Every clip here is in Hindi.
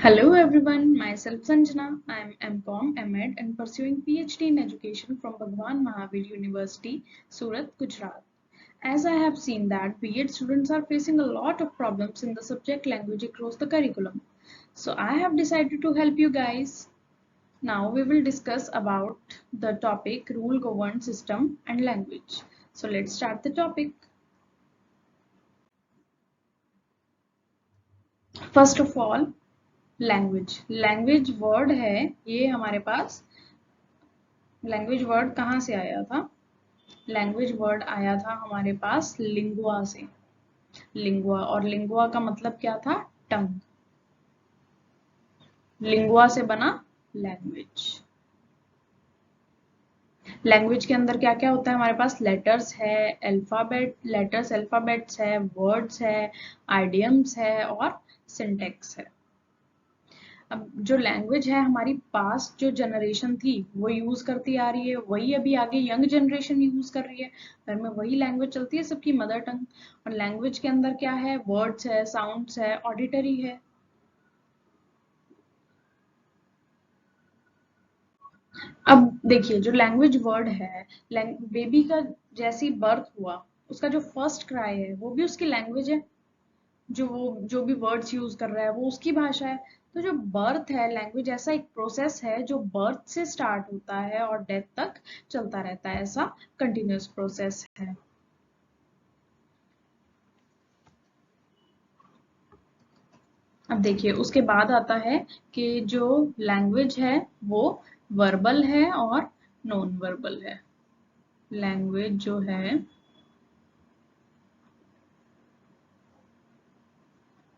Hello everyone, myself Sanjana. I am MCOM MEd and pursuing PhD in education from Bhagwan Mahavir University, Surat, Gujarat. As I have seen that B.Ed students are facing a lot of problems in the subject language across the curriculum. So I have decided to help you guys. Now we will discuss about the topic rule governed system and language. So let's start the topic. First of all, language word है ये हमारे पास लैंग्वेज वर्ड कहाँ से आया था। लैंग्वेज वर्ड आया था हमारे पास लिंगुआ से। लिंगुआ, और लिंगुआ का मतलब क्या था? टंग। लिंगुआ से बना लैंग्वेज। लैंग्वेज के अंदर क्या क्या होता है हमारे पास? लेटर्स है, लेटर्स अल्फाबेट्स है, वर्ड्स है, आइडियम्स है और सिंटेक्स है। अब जो लैंग्वेज है हमारी पास्ट जो जनरेशन थी वो यूज करती आ रही है, वही अभी आगे यंग जनरेशन यूज कर रही है। घर में वही लैंग्वेज चलती है, सबकी मदर टंग। और लैंग्वेज के अंदर क्या है? वर्ड्स है, साउंड्स है, ऑडिटरी है। अब देखिए जो लैंग्वेज वर्ड है, बेबी का जैसी बर्थ हुआ उसका जो फर्स्ट क्राई है वो भी उसकी लैंग्वेज है। जो भी वर्ड्स यूज कर रहा है वो उसकी भाषा है। तो जो बर्थ है, लैंग्वेज ऐसा एक प्रोसेस है जो बर्थ से स्टार्ट होता है और डेथ तक चलता रहता है, ऐसा कंटिन्यूअस प्रोसेस है। अब देखिए उसके बाद आता है कि जो लैंग्वेज है वो वर्बल है और नॉन वर्बल है। लैंग्वेज जो है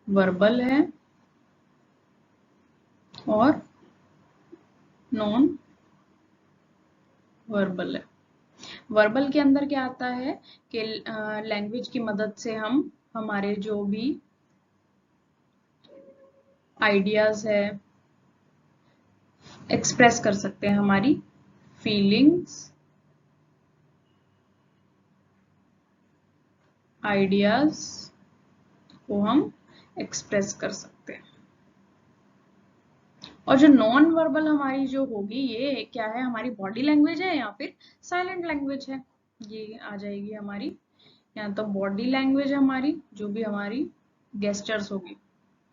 वर्बल है और नॉन वर्बल है। वर्बल के अंदर क्या आता है कि लैंग्वेज की मदद से हम हमारे जो भी आइडियाज है एक्सप्रेस कर सकते हैं, हमारी फीलिंग्स, आइडियाज को हम एक्सप्रेस कर सकते हैं। और जो नॉन वर्बल हमारी जो होगी ये क्या है? हमारी बॉडी लैंग्वेज है या फिर साइलेंट लैंग्वेज है, ये आ जाएगी हमारी। या तो बॉडी लैंग्वेज हमारी जो भी हमारी गेस्टर्स होगी,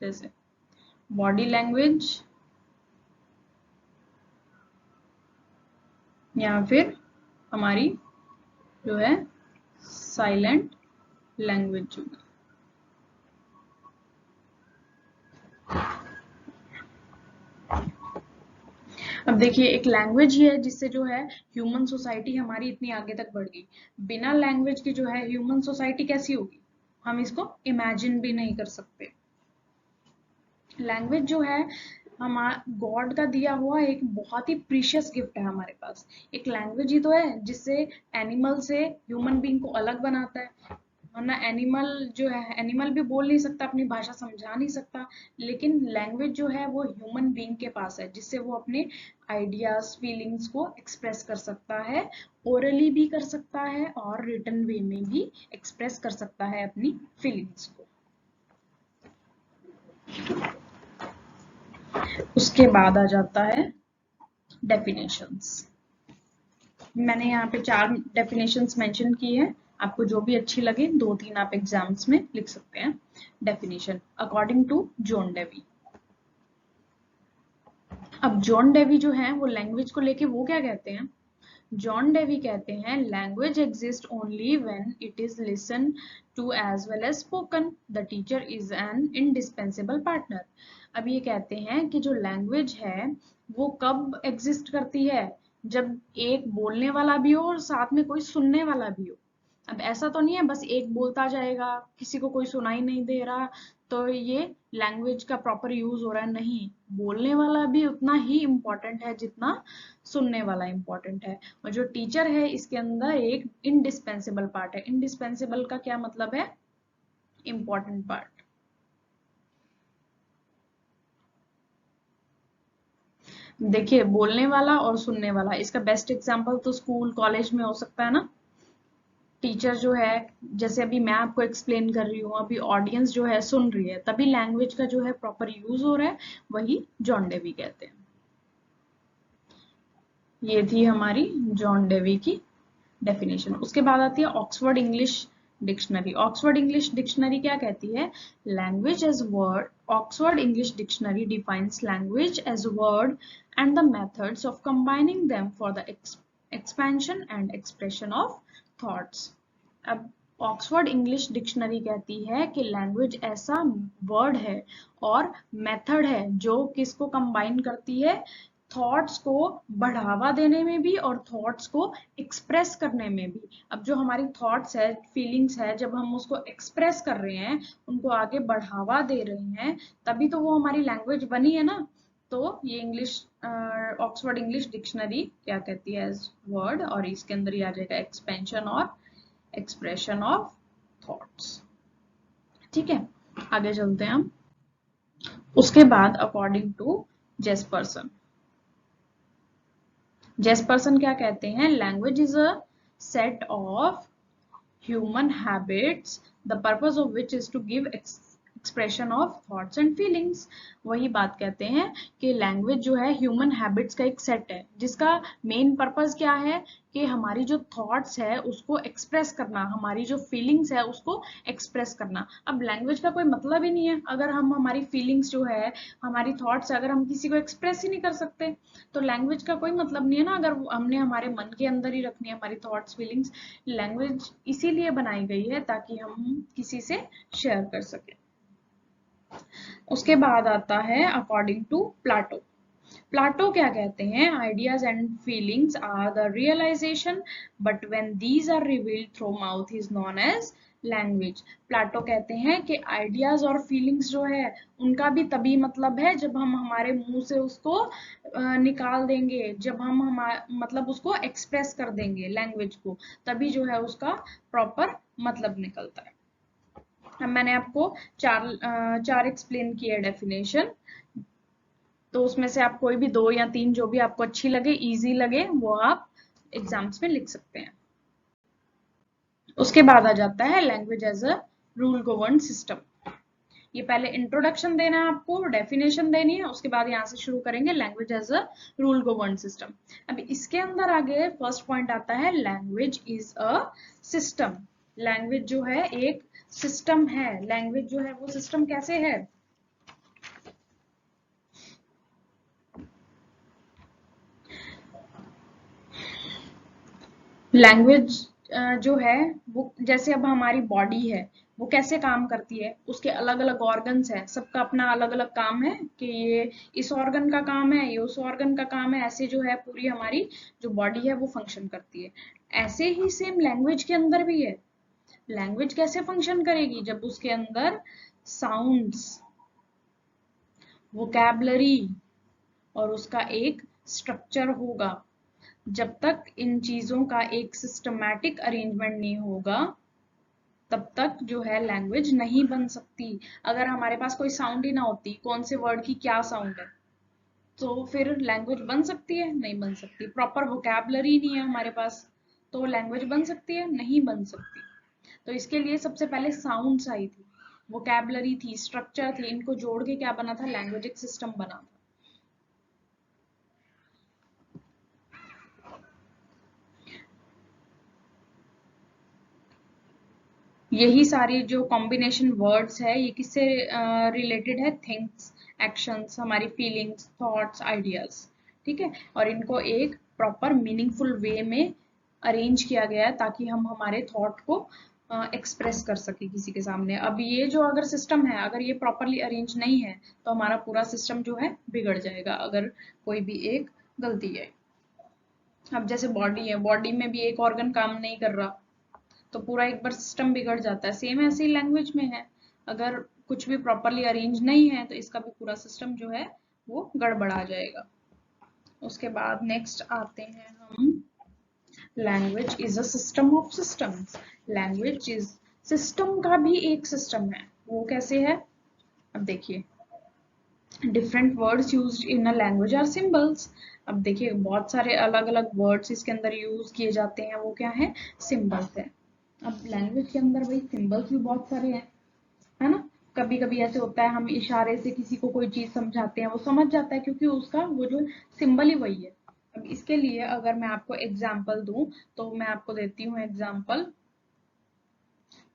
जैसे बॉडी लैंग्वेज, या फिर हमारी जो है साइलेंट लैंग्वेज होगी। अब देखिए एक लैंग्वेज ही है जिससे जो है ह्यूमन सोसाइटी हमारी इतनी आगे तक बढ़ गई। बिना लैंग्वेज के जो है ह्यूमन सोसाइटी कैसी होगी हम इसको इमेजिन भी नहीं कर सकते। लैंग्वेज जो है हमारा गॉड का दिया हुआ एक बहुत ही प्रीशियस गिफ्ट है हमारे पास। एक लैंग्वेज ही तो है जिससे एनिमल से ह्यूमन बीइंग को अलग बनाता है। वरना एनिमल जो है, एनिमल भी बोल नहीं सकता, अपनी भाषा समझा नहीं सकता, लेकिन लैंग्वेज जो है वो ह्यूमन बीइंग के पास है जिससे वो अपने आइडियाज फीलिंग्स को एक्सप्रेस कर सकता है। ओरली भी कर सकता है और रिटन वे में भी एक्सप्रेस कर सकता है अपनी फीलिंग्स को। उसके बाद आ जाता है डेफिनेशंस। मैंने यहाँ पे 4 डेफिनेशंस मेंशन की है, आपको जो भी अच्छी लगे 2-3 आप एग्जाम्स में लिख सकते हैं। Definition according to John Dewey. अब जॉन डेवी जो है वो लैंग्वेज को लेके वो क्या कहते हैं? जॉन डेवी कहते हैं language exist only when it is listen to as well as spoken, the teacher is an indispensable partner. अब ये कहते हैं कि जो लैंग्वेज है वो कब एग्जिस्ट करती है? जब एक बोलने वाला भी हो और साथ में कोई सुनने वाला भी हो। अब ऐसा तो नहीं है बस एक बोलता जाएगा, किसी को कोई सुनाई नहीं दे रहा तो ये लैंग्वेज का प्रॉपर यूज हो रहा है, नहीं। बोलने वाला भी उतना ही इम्पोर्टेंट है जितना सुनने वाला इम्पोर्टेंट है। और जो टीचर है इसके अंदर एक इंडिस्पेंसेबल पार्ट है। इंडिस्पेंसेबल का क्या मतलब है? Important part. देखिए बोलने वाला और सुनने वाला, इसका बेस्ट एग्जांपल तो स्कूल कॉलेज में हो सकता है ना। टीचर जो है, जैसे अभी मैं आपको एक्सप्लेन कर रही हूँ, अभी ऑडियंस जो है सुन रही है, तभी लैंग्वेज का जो है प्रॉपर यूज हो रहा है, वही जॉन डेवी कहते हैं। ये थी हमारी जॉन डेवी की डेफिनेशन। उसके बाद आती है Oxford English dictionary. Oxford English dictionary क्या कहती है? Language as word. Oxford English dictionary defines language as word and the methods of combining them for the expansion and expression of thoughts. अब ऑक्सफोर्ड इंग्लिश डिक्शनरी कहती है कि लैंग्वेज ऐसा वर्ड है और मेथड है जो किसको कंबाइन करती है? थॉट्स को बढ़ावा देने में भी और थॉट्स को एक्सप्रेस करने में भी। अब जो हमारी थॉट्स है, फीलिंग्स है, जब हम उसको एक्सप्रेस कर रहे हैं, उनको आगे बढ़ावा दे रहे हैं, तभी तो वो हमारी लैंग्वेज बनी है ना। तो ये इंग्लिश ऑक्सफोर्ड इंग्लिश डिक्शनरी क्या कहती है? एज वर्ड, और इसके अंदर ही आ जाएगा एक्सपेंशन और एक्सप्रेशन ऑफ थॉट्स। ठीक है, आगे चलते हैं हम। उसके बाद अकॉर्डिंग टू जेस्पर्सन, जेस्पर्सन क्या कहते हैं? Language is a set of human habits the purpose of which is to give expression of thoughts and feelings. वही बात कहते हैं कि लैंग्वेज जो है ह्यूमन हैबिट्स का एक सेट है, जिसका मेन पर्पस क्या है? कि हमारी जो थॉट्स है उसको एक्सप्रेस करना, हमारी जो फीलिंग्स है उसको एक्सप्रेस करना। अब लैंग्वेज का कोई मतलब ही नहीं है अगर हम हमारी फीलिंग्स जो है, हमारी थॉट्स अगर हम किसी को एक्सप्रेस ही नहीं कर सकते, तो लैंग्वेज का कोई मतलब नहीं है ना। अगर हमने हमारे मन के अंदर ही रखनी है हमारी थॉट्स फीलिंग्स, लैंग्वेज इसीलिए बनाई गई है ताकि हम किसी से शेयर कर सकें। उसके बाद आता है अकॉर्डिंग टू प्लाटो। प्लाटो क्या कहते हैं? Ideas and feelings are the realisation, but when these are revealed through mouth is known as language. Plato कहते हैं कि आइडियाज और फीलिंग्स जो है उनका भी तभी मतलब है जब हम हमारे मुंह से उसको निकाल देंगे, जब हम मतलब उसको एक्सप्रेस कर देंगे लैंग्वेज को, तभी जो है उसका प्रॉपर मतलब निकलता है। अब मैंने आपको चार एक्सप्लेन किए डेफिनेशन, तो उसमें से आप कोई भी 2 या 3 जो भी आपको अच्छी लगे, इजी लगे, वो आप एग्जाम्स में लिख सकते हैं। उसके बाद आ जाता है language as a rule govern system. ये पहले इंट्रोडक्शन देना है आपको, डेफिनेशन देनी है, उसके बाद यहाँ से शुरू करेंगे language as a rule govern system. अभी इसके अंदर आगे फर्स्ट पॉइंट आता है language is a system. Language जो है एक सिस्टम है। लैंग्वेज जो है वो सिस्टम कैसे है? लैंग्वेज जो है वो, जैसे अब हमारी बॉडी है, वो कैसे काम करती है? उसके अलग अलग ऑर्गन्स हैं, सबका अपना अलग अलग काम है कि ये इस ऑर्गन का काम है, ये उस ऑर्गन का काम है। ऐसे जो है पूरी हमारी जो बॉडी है वो फंक्शन करती है। ऐसे ही सेम लैंग्वेज के अंदर भी है। लैंग्वेज कैसे फंक्शन करेगी? जब उसके अंदर साउंड्स, वोकैबलरी और उसका एक स्ट्रक्चर होगा। जब तक इन चीजों का एक सिस्टमैटिक अरेंजमेंट नहीं होगा, तब तक जो है लैंग्वेज नहीं बन सकती। अगर हमारे पास कोई साउंड ही ना होती, कौन से वर्ड की क्या साउंड है, तो फिर लैंग्वेज बन सकती है? नहीं बन सकती। प्रॉपर वोकैबलरी नहीं है हमारे पास, तो लैंग्वेज बन सकती है? नहीं बन सकती। तो इसके लिए सबसे पहले साउंड्स आई थी, वोकैबलरी थी, स्ट्रक्चर थी, इनको जोड़ के क्या बना था? लैंग्वेज एक सिस्टम बना था। यही सारी जो कॉम्बिनेशन वर्ड्स है, ये किससे रिलेटेड है? थिंग्स, एक्शंस, हमारी फीलिंग्स, थॉट्स, आइडियाज। ठीक है, और इनको एक प्रॉपर मीनिंगफुल वे में अरेंज किया गया है ताकि हम हमारे थॉट को एक्सप्रेस कर सके किसी के सामने। अब ये जो अगर सिस्टम है, अगर ये प्रॉपरली अरेंज नहीं है, तो हमारा पूरा सिस्टम जो है बिगड़ जाएगा अगर कोई भी एक गलती है। अब जैसे बॉडी है, बॉडी में भी एक ऑर्गन काम नहीं कर रहा, तो पूरा एक बार सिस्टम बिगड़ जाता है। सेम ऐसे ही लैंग्वेज में है, अगर कुछ भी प्रॉपरली अरेंज नहीं है तो इसका भी पूरा सिस्टम जो है वो गड़बड़ा जाएगा। उसके बाद नेक्स्ट आते हैं हम, language is a system of systems. Language is system का भी एक सिस्टम है। वो कैसे है? अब देखिए, different words used in a language are symbols. अब देखिए बहुत सारे अलग अलग वर्ड्स इसके अंदर यूज किए जाते हैं, वो क्या है? सिंबल्स है। अब लैंग्वेज के अंदर भाई सिंबल्स भी बहुत सारे हैं, है ना। कभी कभी ऐसे होता है हम इशारे से किसी को कोई चीज समझाते हैं, वो समझ जाता है क्योंकि उसका वो जो सिंबल ही वही है। अब इसके लिए अगर मैं आपको एग्जाम्पल दूं, तो मैं आपको देती हूँ एग्जाम्पल।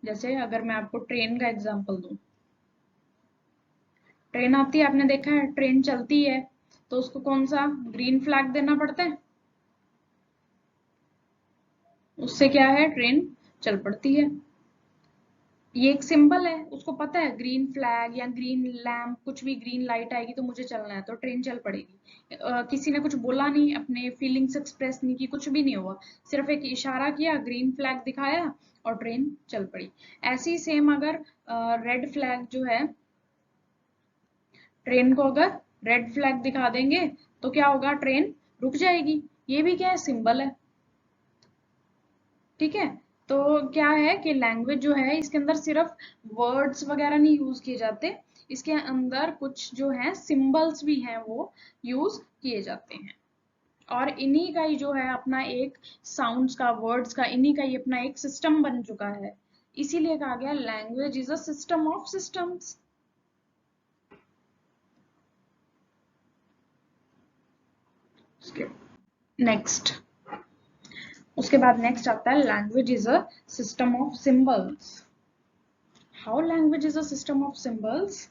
जैसे अगर मैं आपको ट्रेन का एग्जाम्पल दूं, ट्रेन आती है, आपने देखा है ट्रेन चलती है, तो उसको कौन सा ग्रीन फ्लैग देना पड़ता है, उससे क्या है ट्रेन चल पड़ती है। ये एक सिंबल है, उसको पता है ग्रीन फ्लैग या ग्रीन लैम्प, कुछ भी ग्रीन लाइट आएगी तो मुझे चलना है, तो ट्रेन चल पड़ेगी। किसी ने कुछ बोला नहीं, अपने फीलिंग्स एक्सप्रेस नहीं की, कुछ भी नहीं हुआ, सिर्फ एक इशारा किया, ग्रीन फ्लैग दिखाया और ट्रेन चल पड़ी। ऐसे ही सेम अगर रेड फ्लैग जो है, ट्रेन को अगर रेड फ्लैग दिखा देंगे तो क्या होगा, ट्रेन रुक जाएगी। ये भी क्या है, सिंबल है। ठीक है। तो क्या है कि लैंग्वेज जो है इसके अंदर सिर्फ वर्ड्स वगैरह नहीं यूज किए जाते, इसके अंदर कुछ जो है सिंबल्स भी हैं वो यूज किए जाते हैं। और इन्हीं का ही जो है अपना एक साउंड्स का, वर्ड्स का, इन्हीं का ही अपना एक सिस्टम बन चुका है। इसीलिए कहा गया language is a system of systems. Next, उसके बाद नेक्स्ट आता है language is a system of symbols. How language is a system of symbols?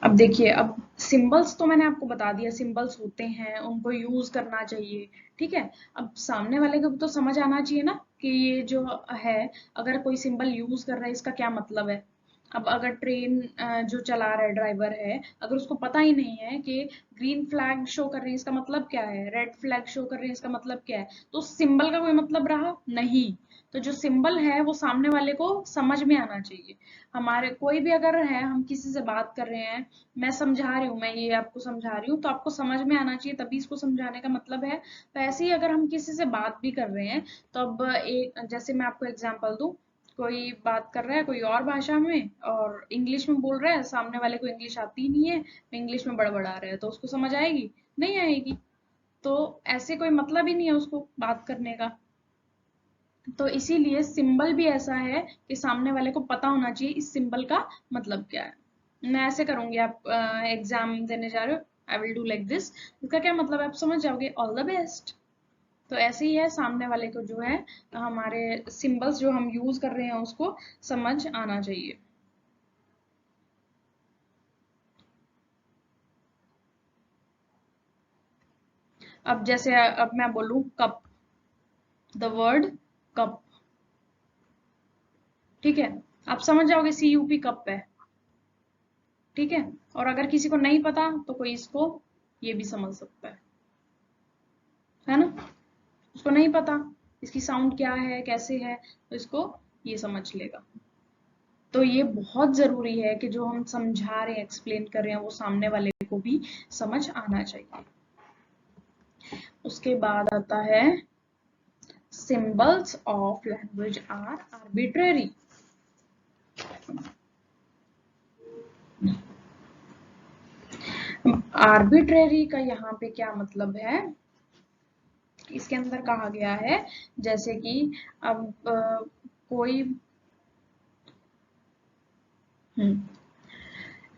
अब देखिए, अब सिंबल्स तो मैंने आपको बता दिया, सिंबल्स होते हैं, उनको यूज करना चाहिए। ठीक है। अब सामने वाले को भी तो समझ आना चाहिए ना कि ये जो है, अगर कोई सिंबल यूज कर रहा है इसका क्या मतलब है। अब अगर ट्रेन जो चला रहा है ड्राइवर है, अगर उसको पता ही नहीं है कि ग्रीन फ्लैग शो कर रही है इसका मतलब क्या है, रेड फ्लैग शो कर रही है इसका मतलब क्या है, तो सिंबल का कोई मतलब रहा नहीं। तो जो सिंबल है वो सामने वाले को समझ में आना चाहिए। हमारे कोई भी अगर है, हम किसी से बात कर रहे हैं, मैं समझा रही हूँ, मैं ये आपको समझा रही हूँ तो आपको समझ में आना चाहिए, तभी इसको समझाने का मतलब है। तो ऐसे ही अगर हम किसी से बात भी कर रहे हैं, तो अब एक जैसे मैं आपको एग्जांपल दूं, कोई बात कर रहा है कोई और भाषा में और इंग्लिश में बोल रहा है, सामने वाले को इंग्लिश आती ही नहीं है, इंग्लिश में बड़बड़ा रहा है, तो उसको समझ आएगी? नहीं आएगी। तो ऐसे कोई मतलब ही नहीं है उसको बात करने का। तो इसीलिए सिंबल भी ऐसा है कि सामने वाले को पता होना चाहिए इस सिंबल का मतलब क्या है। मैं ऐसे करूंगी, आप एग्जाम देने जा रहे हो, I will do like this, इसका क्या मतलब है आप समझ जाओगे, ऑल द बेस्ट। तो ऐसे ही है, सामने वाले को जो है हमारे सिंबल्स जो हम यूज कर रहे हैं उसको समझ आना चाहिए। अब जैसे अब मैं बोलूं कप, द वर्ड कप, ठीक है, आप समझ जाओगे CUP कप है। ठीक है। और अगर किसी को नहीं पता तो कोई इसको ये भी समझ सकता है ना। उसको नहीं पता इसकी साउंड क्या है कैसे है, तो इसको ये समझ लेगा। तो ये बहुत जरूरी है कि जो हम समझा रहे हैं, एक्सप्लेन कर रहे हैं, वो सामने वाले को भी समझ आना चाहिए। उसके बाद आता है symbols of language are arbitrary. Arbitrary का यहाँ पे क्या मतलब है, इसके अंदर कहा गया है जैसे कि अब कोई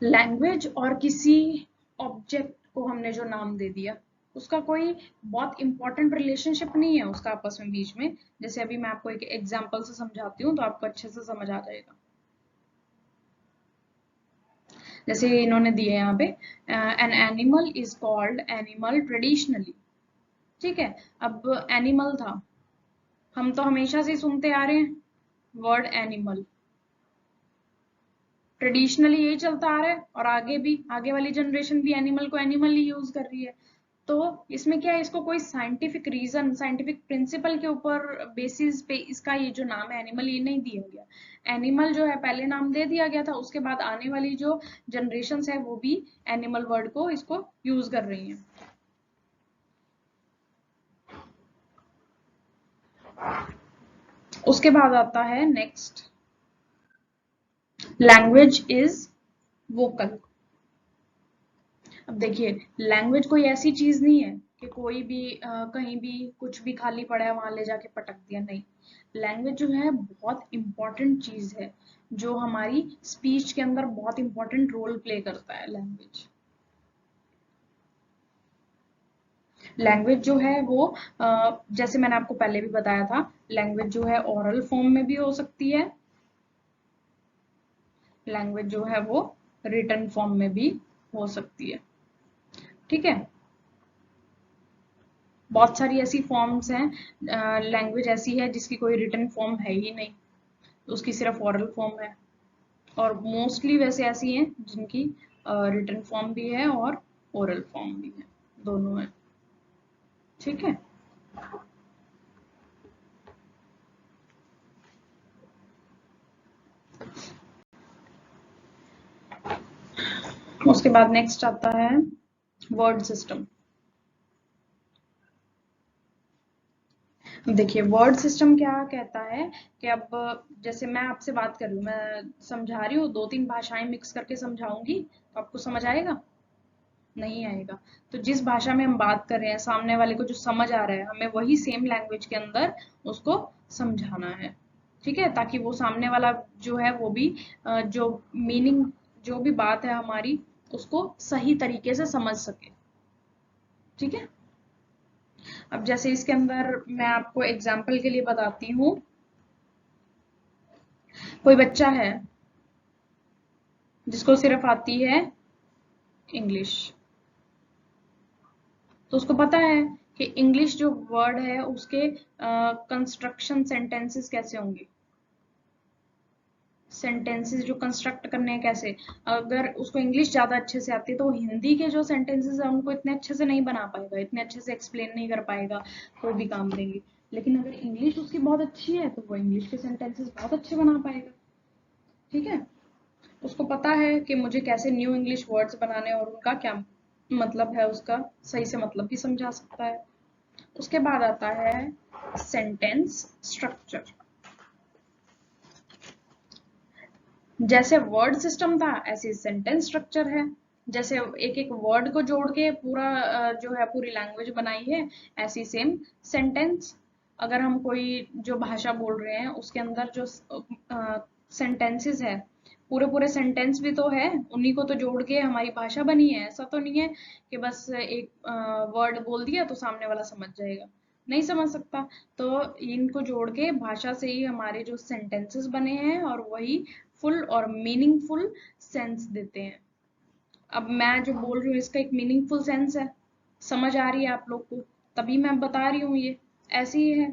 लैंग्वेज और किसी ऑब्जेक्ट को हमने जो नाम दे दिया, उसका कोई बहुत इंपॉर्टेंट रिलेशनशिप नहीं है उसका आपस में बीच में। जैसे अभी मैं आपको एक एग्जांपल से समझाती हूँ तो आपको अच्छे से समझ आ जाएगा। जैसे इन्होंने दिए यहाँ पे, an animal is called animal traditionally. ठीक है। अब एनिमल था, हम तो हमेशा से सुनते आ रहे हैं वर्ड एनिमल, ट्रेडिशनली यही चलता आ रहा है और आगे भी, आगे वाली जनरेशन भी एनिमल को एनिमल ही यूज कर रही है। तो इसमें क्या है, इसको कोई साइंटिफिक रीजन, साइंटिफिक प्रिंसिपल के ऊपर बेसिस पे इसका ये जो नाम है एनिमल, ये नहीं दिया गया। एनिमल जो है पहले नाम दे दिया गया था, उसके बाद आने वाली जो जनरेशन है वो भी एनिमल वर्ड को इसको यूज कर रही है। उसके बाद आता है नेक्स्ट, लैंग्वेज इज वोकल। अब देखिए, लैंग्वेज कोई ऐसी चीज नहीं है कि कोई भी कहीं भी कुछ भी खाली पड़ा है वहां ले जाके पटक दिया, नहीं। लैंग्वेज जो है बहुत इंपॉर्टेंट चीज है, जो हमारी स्पीच के अंदर बहुत इंपॉर्टेंट रोल प्ले करता है लैंग्वेज। लैंग्वेज जो है वो जैसे मैंने आपको पहले भी बताया था, लैंग्वेज जो है ओरल फॉर्म में भी हो सकती है, लैंग्वेज जो है वो रिटन फॉर्म में भी हो सकती है। ठीक है, बहुत सारी ऐसी फॉर्म्स हैं, लैंग्वेज ऐसी है जिसकी कोई रिटन फॉर्म है ही नहीं, उसकी सिर्फ ओरल फॉर्म है। और मोस्टली वैसे ऐसी हैं जिनकी रिटन फॉर्म भी है और ओरल फॉर्म भी है, दोनों है। ठीक है, उसके बाद नेक्स्ट आता है वर्ड सिस्टम। देखिए वर्ड सिस्टम क्या कहता है कि अब जैसे मैं आपसे बात कर रही हूँ, मैं समझा रही हूँ, दो तीन भाषाएं मिक्स करके समझाऊंगी तो आपको समझ आएगा? नहीं आएगा। तो जिस भाषा में हम बात कर रहे हैं, सामने वाले को जो समझ आ रहा है, हमें वही सेम लैंग्वेज के अंदर उसको समझाना है। ठीक है, ताकि वो सामने वाला जो है वो भी जो मीनिंग, जो भी बात है हमारी, उसको सही तरीके से समझ सके। ठीक है, अब जैसे इसके अंदर मैं आपको एग्जाम्पल के लिए बताती हूँ। कोई बच्चा है जिसको सिर्फ आती है इंग्लिश, तो उसको पता है कि इंग्लिश जो वर्ड है उसके कंस्ट्रक्शन सेंटेंसेस कैसे होंगे, सेंटेंसेस जो कंस्ट्रक्ट करने हैं कैसे। अगर उसको इंग्लिश ज्यादा अच्छे से आती है तो वो हिंदी के जो सेंटेंसेस है उनको इतने अच्छे से नहीं बना पाएगा, इतने अच्छे से एक्सप्लेन नहीं कर पाएगा, कोई भी काम देंगे। लेकिन अगर इंग्लिश उसकी बहुत अच्छी है तो वो इंग्लिश के सेंटेंसेस बहुत अच्छे बना पाएगा। ठीक है, उसको पता है कि मुझे कैसे न्यू इंग्लिश वर्ड्स बनाने और उनका क्या मतलब है, उसका सही से मतलब भी समझा सकता है। उसके बाद आता है सेंटेंस स्ट्रक्चर। जैसे वर्ड सिस्टम था ऐसे सेंटेंस स्ट्रक्चर है। जैसे एक एक वर्ड को जोड़ के पूरा जो है पूरी लैंग्वेज बनाई है, ऐसी सेम सेंटेंस। अगर हम कोई जो भाषा बोल रहे हैं उसके अंदर जो सेंटेंसेस है, पूरे पूरे सेंटेंस भी तो है, उन्हीं को तो जोड़ के हमारी भाषा बनी है। ऐसा तो नहीं है कि बस एक वर्ड बोल दिया तो सामने वाला समझ जाएगा, नहीं समझ सकता। तो इनको जोड़ के भाषा से ही हमारे जो सेंटेंसेस बने हैं और वही फुल और मीनिंगफुल सेंस देते हैं। अब मैं जो बोल रही हूँ इसका एक मीनिंगफुल सेंस है, समझ आ रही है आप लोग को, तभी मैं बता रही हूँ ये। ऐसे ही है,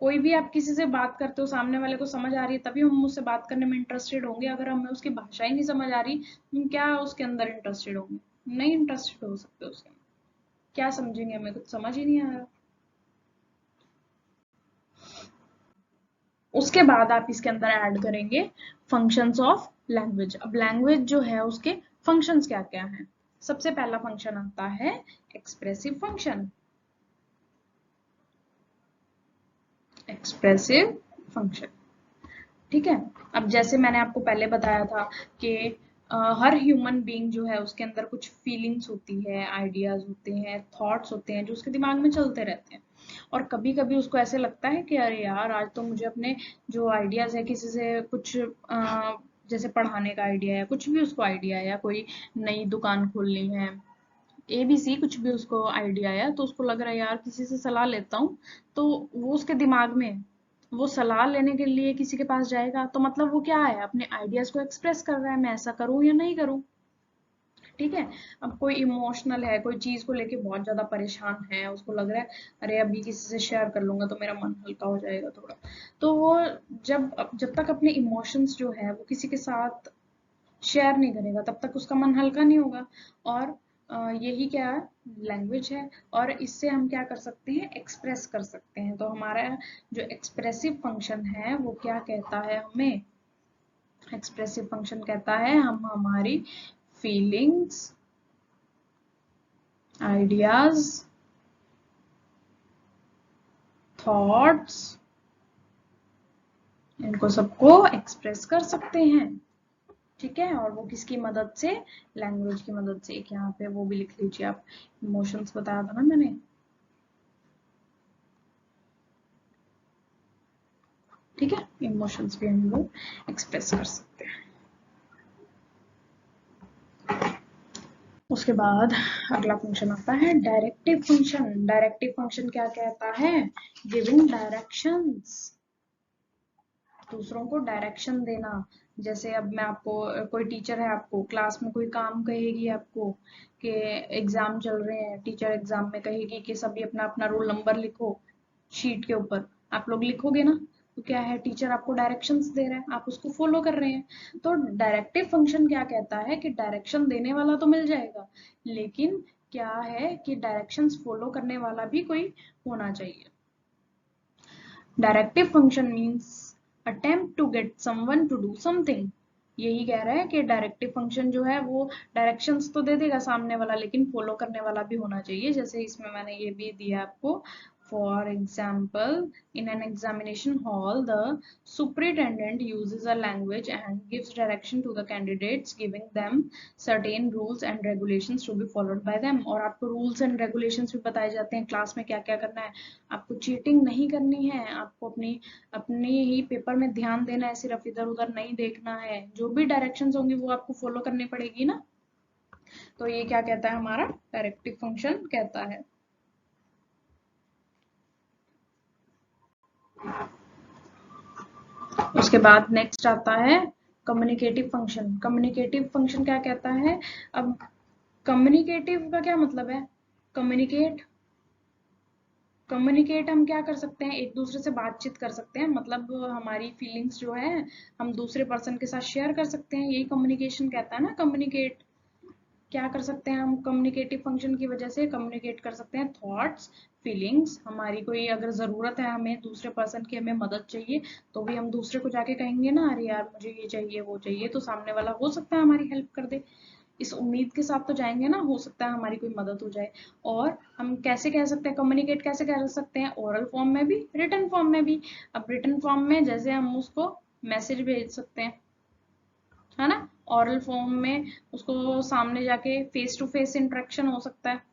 कोई भी आप किसी से बात करते हो, सामने वाले को समझ आ रही है तभी हम उससे बात करने में इंटरेस्टेड होंगे। अगर हमें उसकी भाषा ही नहीं समझ आ रही, हम क्या उसके अंदर इंटरेस्टेड होंगे? नहीं इंटरेस्टेड हो सकते उसके अंदर। क्या समझेंगे, हमें कुछ समझ ही नहीं आ रहा। उसके बाद आप इसके अंदर ऐड करेंगे फंक्शंस ऑफ लैंग्वेज। अब लैंग्वेज जो है उसके फंक्शंस क्या क्या हैं? सबसे पहला फंक्शन आता है एक्सप्रेसिव फंक्शन। एक्सप्रेसिव फंक्शन, ठीक है। अब जैसे मैंने आपको पहले बताया था कि हर ह्यूमन बीइंग जो है उसके अंदर कुछ फीलिंग्स होती है, आइडियाज होते हैं, थॉट्स होते हैं जो उसके दिमाग में चलते रहते हैं। और कभी कभी उसको ऐसे लगता है कि अरे यार आज तो मुझे अपने जो आइडियाज है किसी से कुछ जैसे पढ़ाने का आइडिया है, कुछ भी उसको आइडिया है, या कोई नई दुकान खोलनी है, एबीसी कुछ भी उसको आइडिया है, तो उसको लग रहा है यार किसी से सलाह लेता हूँ। तो वो उसके दिमाग में, वो सलाह लेने के लिए किसी के पास जाएगा तो मतलब वो क्या है, अपने आइडियाज को एक्सप्रेस कर रहा है, मैं ऐसा करूँ या नहीं करूँ। ठीक है, अब कोई इमोशनल है, कोई चीज को लेके बहुत ज्यादा परेशान है, उसको लग रहा है अरे अभी किसी से शेयर कर लूंगा तो मेरा मन हल्का हो जाएगा थोड़ा। तो वो जब तक अपने इमोशंस जो है वो किसी के साथ शेयर नहीं करेगा तब तक उसका मन हल्का नहीं होगा। और यही क्या है, लैंग्वेज है। और इससे हम क्या कर सकते हैं, एक्सप्रेस कर सकते हैं। तो हमारा जो एक्सप्रेसिव फंक्शन है वो क्या कहता है हमें, एक्सप्रेसिव फंक्शन कहता है हम हमारी फीलिंग्स, आइडियाज, थॉट्स, इनको सबको एक्सप्रेस कर सकते हैं। ठीक है, और वो किसकी मदद से, लैंग्वेज की मदद से। एक यहाँ पे वो भी लिख लीजिए आप, इमोशंस बताया था ना मैंने। ठीक है, इमोशंस भी हम लोग एक्सप्रेस कर सकते हैं। उसके बाद अगला फंक्शन आता है डायरेक्टिव फंक्शन। डायरेक्टिव फंक्शन क्या कहता है, गिविंग डायरेक्शंस, दूसरों को डायरेक्शन देना। जैसे अब मैं आपको, कोई टीचर है, आपको क्लास में कोई काम कहेगी आपको कि एग्जाम चल रहे हैं, टीचर एग्जाम में कहेगी कि सभी अपना अपना रोल नंबर लिखो शीट के ऊपर, आप लोग लिखोगे ना, तो क्या है, टीचर आपको डायरेक्शंस दे रहा है, आप उसको फॉलो कर रहे हैं। तो डायरेक्टिव फंक्शन क्या कहता है कि डायरेक्शन देने वाला तो मिल जाएगा, लेकिन क्या है कि डायरेक्शंस फॉलो करने वाला भी कोई होना चाहिए। Directive function means attempt to get someone to do something. यही कह रहा है कि डायरेक्टिव फंक्शन जो है वो डायरेक्शंस तो दे देगा सामने वाला, लेकिन फॉलो करने वाला भी होना चाहिए। जैसे इसमें मैंने ये भी दिया आपको, for example in an examination hall the superintendent uses a language and gives direction to the candidates, giving them certain rules and regulations to be followed by them। और आपको rules and regulations भी बताए जाते हैं क्लास में क्या क्या करना है। आपको चीटिंग नहीं करनी है, आपको अपने ही पेपर में ध्यान देना है, सिर्फ इधर उधर नहीं देखना है, जो भी डायरेक्शंस होंगी वो आपको फॉलो करनी पड़ेगी ना। तो ये क्या कहता है, हमारा डायरेक्टिव फंक्शन कहता है। उसके बाद नेक्स्ट आता है कम्युनिकेटिव फंक्शन। कम्युनिकेटिव फंक्शन क्या कहता है, अब कम्युनिकेटिव का क्या मतलब है, कम्युनिकेट, कम्युनिकेट हम क्या कर सकते हैं, एक दूसरे से बातचीत कर सकते हैं, मतलब हमारी फीलिंग्स जो है हम दूसरे पर्सन के साथ शेयर कर सकते हैं, यही कम्युनिकेशन कहता है ना, कम्युनिकेट। क्या कर सकते हैं हम कम्युनिकेटिव फंक्शन की वजह से, कम्युनिकेट कर सकते हैं थॉट्स, फीलिंग्स, हमारी कोई अगर जरूरत है, हमें दूसरे पर्सन की हमें मदद चाहिए, तो भी हम दूसरे को जाके कहेंगे ना, अरे यार मुझे ये चाहिए वो चाहिए, तो सामने वाला हो सकता है हमारी हेल्प कर दे, इस उम्मीद के साथ तो जाएंगे ना, हो सकता है हमारी कोई मदद हो जाए। और हम कैसे कह सकते हैं, कम्युनिकेट कैसे कह सकते हैं, ओरल फॉर्म में भी, रिटन फॉर्म में भी। अब रिटन फॉर्म में जैसे हम उसको मैसेज भेज सकते हैं, है ना, ओरल फॉर्म में उसको सामने जाके फेस टू फेस इंटरेक्शन हो सकता है।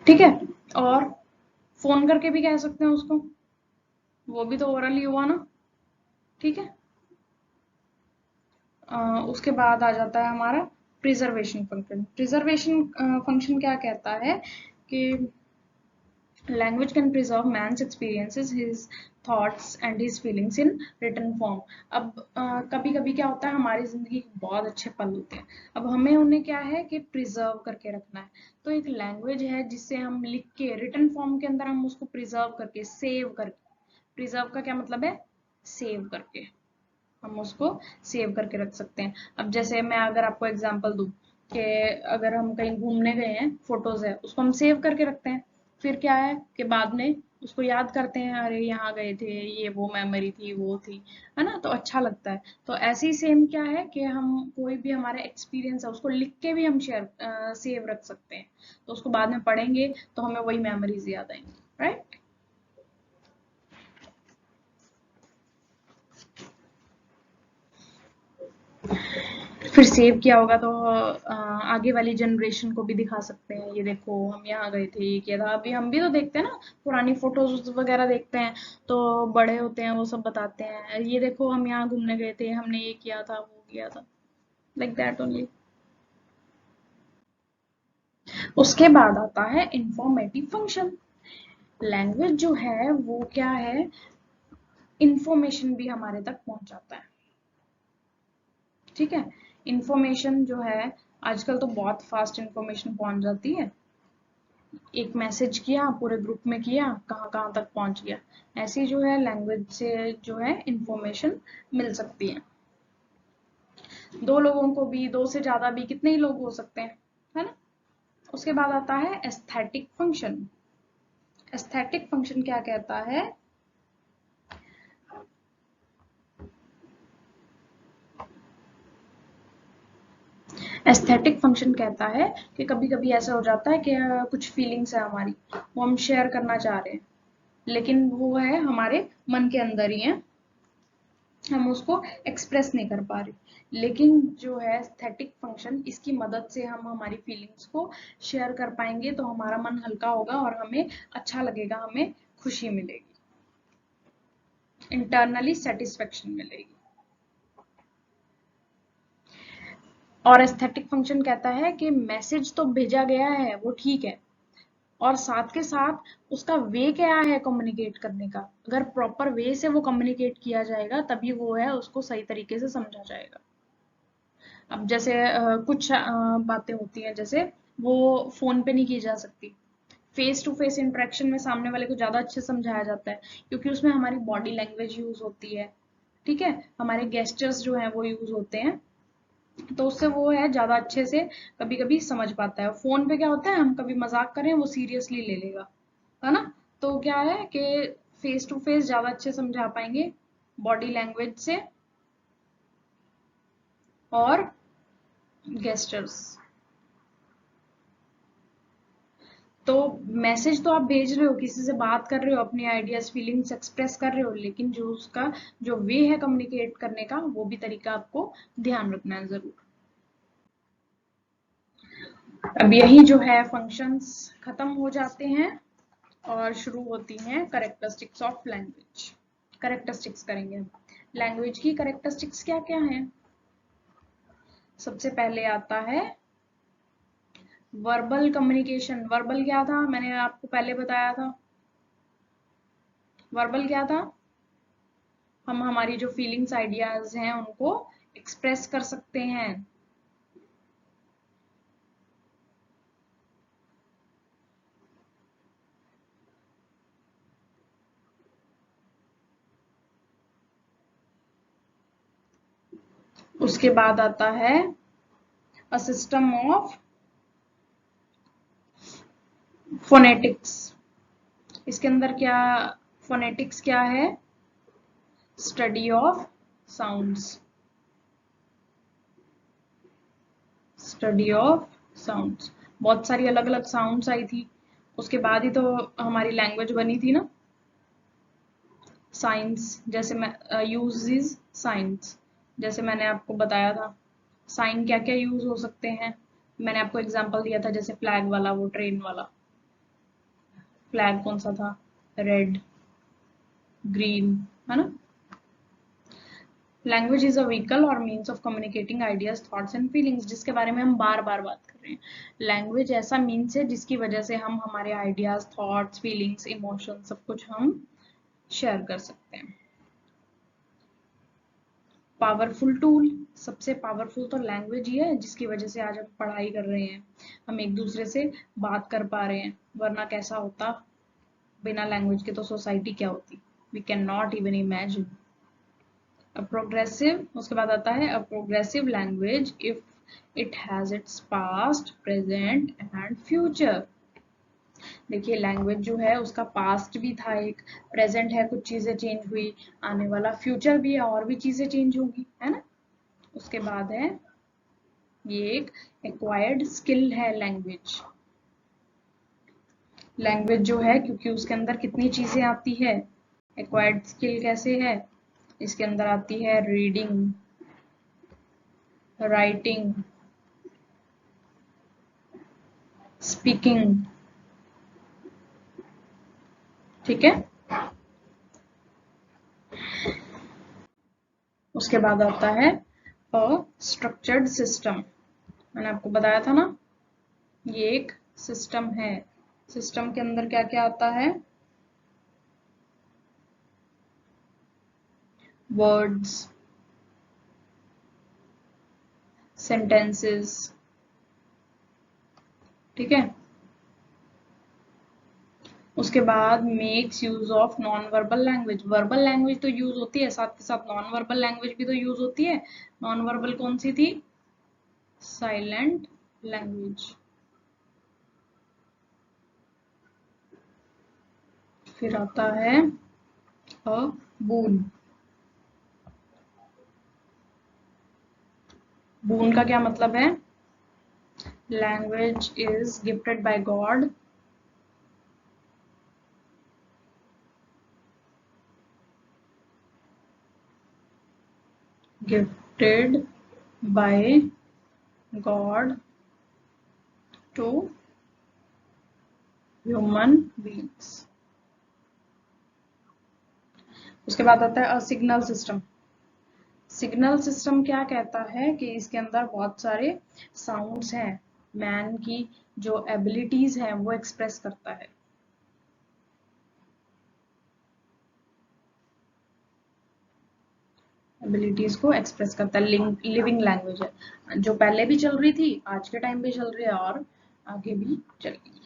ठीक है, और फोन करके भी कह सकते हैं उसको, वो भी तो ओरल ही हुआ ना। ठीक है, उसके बाद आ जाता है हमारा प्रिजर्वेशन फंक्शन। प्रिजर्वेशन फंक्शन क्या कहता है कि language can preserve man's experiences, his thoughts and his feelings in written form। अब कभी कभी क्या होता है, हमारी जिंदगी के बहुत अच्छे पल होते हैं, अब हमें उन्हें क्या है कि प्रिजर्व करके रखना है। तो एक लैंग्वेज है जिससे हम लिख के रिटन फॉर्म के अंदर हम उसको प्रिजर्व करके, सेव करके, प्रिजर्व का क्या मतलब है, सेव करके, हम उसको सेव करके रख सकते हैं। अब जैसे मैं अगर आपको एग्जांपल दूं कि अगर हम कहीं घूमने गए हैं, फोटोज है, उसको हम सेव करके रखते हैं, फिर क्या है कि बाद में उसको याद करते हैं, अरे यहाँ गए थे, ये वो मेमोरी थी, वो थी, है ना, तो अच्छा लगता है। तो ऐसे ही सेम क्या है कि हम कोई भी हमारा एक्सपीरियंस है उसको लिख के भी हम शेयर, सेव रख सकते हैं, तो उसको बाद में पढ़ेंगे तो हमें वही मेमोरीज याद आएंगी, राइट। फिर सेव किया होगा तो आगे वाली जनरेशन को भी दिखा सकते हैं, ये देखो हम यहाँ गए थे, ये किया था। अभी हम भी तो देखते हैं ना, पुरानी फोटोज वगैरह देखते हैं, तो बड़े होते हैं वो सब बताते हैं, ये देखो हम यहाँ घूमने गए थे, हमने ये किया था वो किया था, लाइक दैट ओनली। उसके बाद आता है इंफॉर्मेटिव फंक्शन। लैंग्वेज जो है वो क्या है, इंफॉर्मेशन भी हमारे तक पहुंचाता है। ठीक है, इंफॉर्मेशन जो है आजकल तो बहुत फास्ट इंफॉर्मेशन पहुंच जाती है, एक मैसेज किया पूरे ग्रुप में किया, कहाँ कहाँ तक पहुंच गया। ऐसी जो है लैंग्वेज से जो है इंफॉर्मेशन मिल सकती है, दो लोगों को भी, दो से ज्यादा भी, कितने ही लोग हो सकते हैं, है ना। उसके बाद आता है एस्थेटिक फंक्शन। एस्थेटिक फंक्शन क्या कहता है, एस्थेटिक फंक्शन कहता है कि कभी कभी ऐसा हो जाता है कि कुछ फीलिंग्स है हमारी, वो हम शेयर करना चाह रहे हैं, लेकिन वो है हमारे मन के अंदर ही है, हम उसको एक्सप्रेस नहीं कर पा रहे। लेकिन जो है एस्थेटिक फंक्शन, इसकी मदद से हम हमारी फीलिंग्स को शेयर कर पाएंगे, तो हमारा मन हल्का होगा और हमें अच्छा लगेगा, हमें खुशी मिलेगी, इंटरनली सेटिस्फेक्शन मिलेगी। और एस्थेटिक फंक्शन कहता है कि मैसेज तो भेजा गया है वो ठीक है, और साथ के साथ उसका वे क्या है कम्युनिकेट करने का, अगर प्रॉपर वे से वो कम्युनिकेट किया जाएगा तभी वो है उसको सही तरीके से समझा जाएगा। अब जैसे कुछ बातें होती हैं, जैसे वो फोन पे नहीं की जा सकती, फेस टू फेस इंटरेक्शन में सामने वाले को ज्यादा अच्छे समझाया जाता है, क्योंकि उसमें हमारी बॉडी लैंग्वेज यूज होती है, ठीक है, हमारे गेस्टर्स जो हैं वो यूज होते हैं, तो उससे वो है ज्यादा अच्छे से कभी कभी समझ पाता है। फोन पे क्या होता है, हम कभी मजाक करें वो सीरियसली ले लेगा, है ना। तो क्या है कि फेस टू फेस ज्यादा अच्छे समझा पाएंगे बॉडी लैंग्वेज से और गेस्टर्स। तो मैसेज तो आप भेज रहे हो, किसी से बात कर रहे हो, अपनी आइडियाज फीलिंग्स एक्सप्रेस कर रहे हो, लेकिन जो उसका जो वे है कम्युनिकेट करने का, वो भी तरीका आपको ध्यान रखना है जरूर। अब यही जो है फंक्शंस खत्म हो जाते हैं और शुरू होती हैं करेक्टरिस्टिक्स ऑफ लैंग्वेज। करेक्टरिस्टिक्स करेंगे लैंग्वेज की। करेक्टरिस्टिक्स क्या क्या है? सबसे पहले आता है वर्बल कम्युनिकेशन। वर्बल क्या था, मैंने आपको पहले बताया था। वर्बल क्या था, हम हमारी जो फीलिंग्स आइडियाज हैं उनको एक्सप्रेस कर सकते हैं। उसके बाद आता है अ सिस्टम ऑफ फोनेटिक्स। इसके अंदर क्या, फोनेटिक्स क्या है? Study of sounds. Study of sounds, बहुत सारी अलग अलग साउंड्स आई थी, उसके बाद ही तो हमारी लैंग्वेज बनी थी ना। साइंस, जैसे मैं यूजेस साइंस, जैसे मैंने आपको बताया था साइन क्या क्या यूज हो सकते हैं, मैंने आपको एग्जांपल दिया था, जैसे फ्लैग वाला, वो ट्रेन वाला फ्लैग कौन सा था, रेड, ग्रीन, है ना। लैंग्वेज इज अ व्हीकल और means of communicating ideas, thoughts and feelings, जिसके बारे में हम बार बार बात कर रहे हैं। लैंग्वेज ऐसा मीन्स है जिसकी वजह से हम हमारे आइडियाज, थॉट्स, फीलिंग्स, इमोशन सब कुछ हम शेयर कर सकते हैं। पावरफुल टूल, सबसे पावरफुल तो लैंग्वेज ही है, जिसकी वजह से आज हम पढ़ाई कर रहे हैं, हम एक दूसरे से बात कर पा रहे हैं, वरना कैसा होता, बिना लैंग्वेज के तो सोसाइटी क्या होती, we can not even imagine. A progressive, उसके बाद आता है a progressive language if it has its past, present and future. देखिए लैंग्वेज जो है उसका पास्ट भी था, एक प्रेजेंट है, कुछ चीजें चेंज हुई, आने वाला फ्यूचर भी है, और भी चीजें चेंज होगी, है ना। उसके बाद है ये एक एक्वायर्ड स्किल है लैंग्वेज। लैंग्वेज जो है, क्योंकि उसके अंदर कितनी चीजें आती है, एक्वायर्ड स्किल कैसे है, इसके अंदर आती है रीडिंग, राइटिंग, स्पीकिंग, ठीक है। उसके बाद आता है स्ट्रक्चर्ड सिस्टम, मैंने आपको बताया था ना, ये एक सिस्टम है। सिस्टम के अंदर क्या क्या आता है, वर्ड्स, सेंटेंसेस, ठीक है। उसके बाद makes use of non verbal language. Verbal language तो यूज होती है, साथ के साथ नॉन वर्बल लैंग्वेज भी तो यूज होती है। नॉन वर्बल कौन सी थी, साइलेंट लैंग्वेज। फिर आता है अ बून। बून का क्या मतलब है, Language is gifted by God. Gifted by God to human beings. उसके बाद आता है सिग्नल सिस्टम. सिग्नल सिस्टम क्या कहता है कि इसके अंदर बहुत सारे साउंड्स हैं, मैन की जो एबिलिटीज हैं वो एक्सप्रेस करता है. एबिलिटीज को एक्सप्रेस करता है. लिविंग लैंग्वेज है जो पहले भी चल रही थी, आज के टाइम भी चल रही है और आगे भी चलेगी.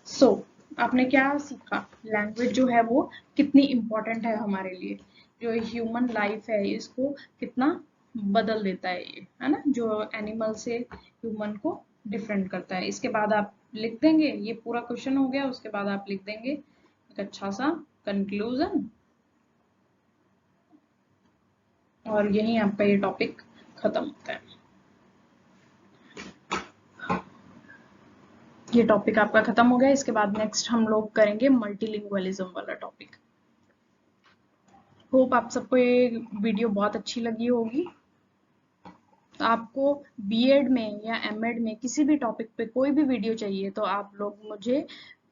सो आपने क्या सीखा? लैंग्वेज जो है वो कितनी इम्पोर्टेंट है हमारे लिए, जो ह्यूमन लाइफ है इसको कितना बदल देता है ये, है ना, जो एनिमल से ह्यूमन को डिफरेंट करता है. इसके बाद आप लिख देंगे, ये पूरा क्वेश्चन हो गया, उसके बाद आप लिख देंगे एक अच्छा सा कंक्लूजन और यही आपका ये टॉपिक खत्म होता है. ये टॉपिक आपका खत्म हो गया. इसके बाद नेक्स्ट हम लोग करेंगे मल्टीलिंगुअलिज्म वाला टॉपिक. होप आप सबको ये वीडियो बहुत अच्छी लगी होगी. तो आपको बीएड में या एमएड में किसी भी टॉपिक पे कोई भी वीडियो चाहिए तो आप लोग मुझे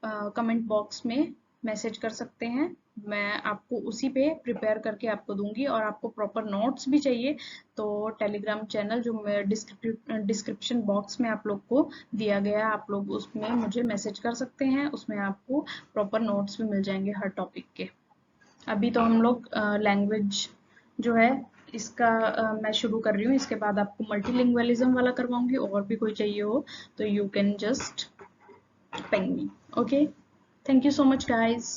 कमेंट बॉक्स में मैसेज कर सकते हैं. मैं आपको उसी पे प्रिपेयर करके आपको दूंगी. और आपको प्रॉपर नोट्स भी चाहिए तो टेलीग्राम चैनल जो डिस्क्रिप्शन बॉक्स में आप लोग को दिया गया है, आप लोग उसमें मुझे मैसेज कर सकते हैं. उसमें आपको प्रॉपर नोट्स भी मिल जाएंगे हर टॉपिक के. अभी तो हम लोग लैंग्वेज जो है इसका मैं शुरू कर रही हूँ. इसके बाद आपको मल्टीलिंगुअलिज्म वाला करवाऊंगी. और भी कोई चाहिए हो तो you can just ping me. Okay, thank you so much guys.